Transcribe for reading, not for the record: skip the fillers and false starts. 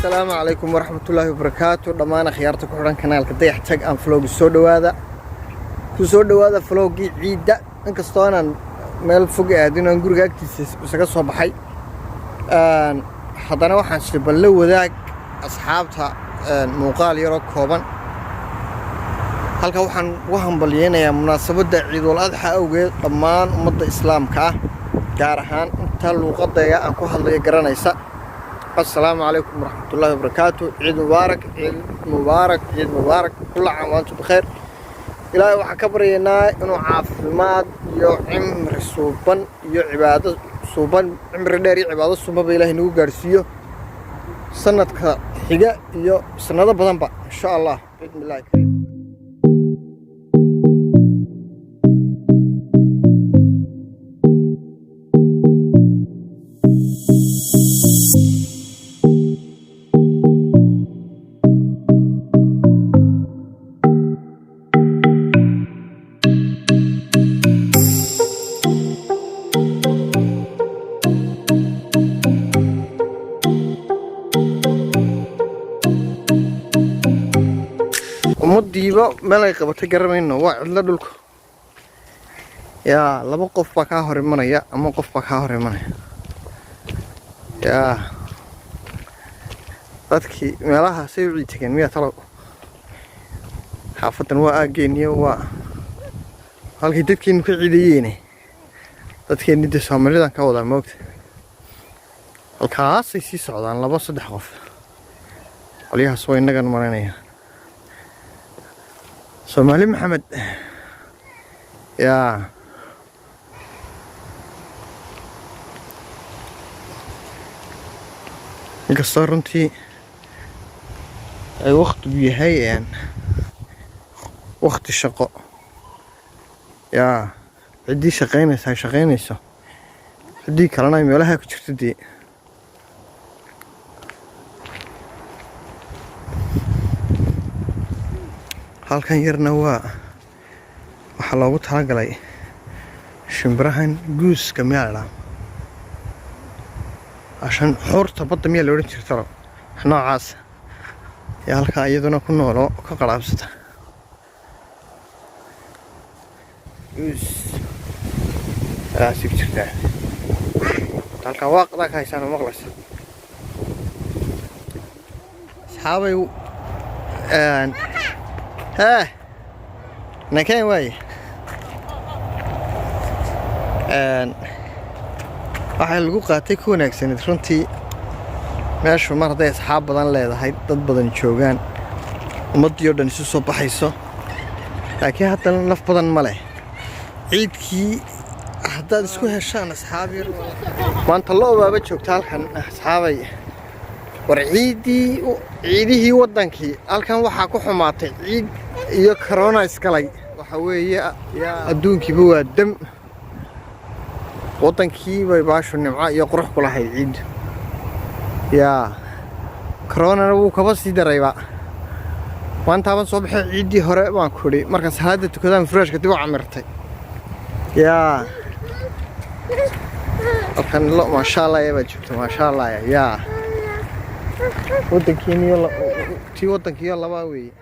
السلام عليكم ورحمة الله وبركاته. دمان خيارتك وحران كنال كديح تاج أن فلوج سودو هذا فلوجي عيدة إنك استوانا مال فوق عادين نقول جاك تسقى صباحي حضنا واحد شبلو ذاك أصحابها مقال يروك هوبان هلك وحن بلينا يا مناسبة عيد الأضحى أو ضمان مدة إسلام كارهان تلو قضية أكو هذا يقرن يسا. السلام عليكم ورحمة الله وبركاته. عيد مبارك عيد مبارك عيد مبارك كل عام وأنتم بخير. إلهي waxaa ka baryaynaa inuu caafimaad iyo cimri suuban iyo cibaado suuban cimri dheer iyo cibaado suuban Ilaahay nagu gaarsiiyo sanadka xiga iyo sanado badanba insha Allah bismillaah kariim. مديبا ملاك بتجربينه واحد لدلك يا لما قف بكاهر منه يا أما قف بكاهر منه يا ذاتك ملاها سيري تكين مية ترى حافتن واجيني هالك تكين في عيديني ذاتك ندي سامري ذاك هذا موت الكاس يصير صعدان لا بس دحوف عليها سوي نجن مرينيه سومالي محمد يا القصار انتي اي وقت بيهي يعني وقت الشقاء يا عدي شقينيس هاي شقينيسو عدي كلانا يميولها كجرتدي halkan yarna waxa loogu talagalay shimbirahan guuska meelna ashan xorta badda meel loo jirto noocaas ya halka iyaduna ku noolo ka qalaabsata guus raasib jirta halka waaqda ka haysan maqlas asxaabay ها نكين واي waxaa lagu qaatay ku wanaagsan runtii meeshu mar haday asxaab badan leedahay dad badan joogan ummadii oo dhan isu soo baxayso laakiin haddana naf badan ma leh ciidkii haddaad isku heshaan asxaab yar maanta loo baaba joogta halkan asxaabay war ciidihii wadankii halkan waxaa ku xumaatay ciid iyo corona iskalay waxa weeye adduunkiiba waa dam wadankii bay baashu nimco iyo qurux ku lahayd ciid yaa corona wuu kaba sii darayba maanta baan soo baxay ciidii hore baan ku dhigay marka salaada tukadaan freeshka dib u camirtay yaa halkan lo ma sha Allah yaa joogto ma sha Allah yaa ودنكيني يلا تي ودنكي يلا باوي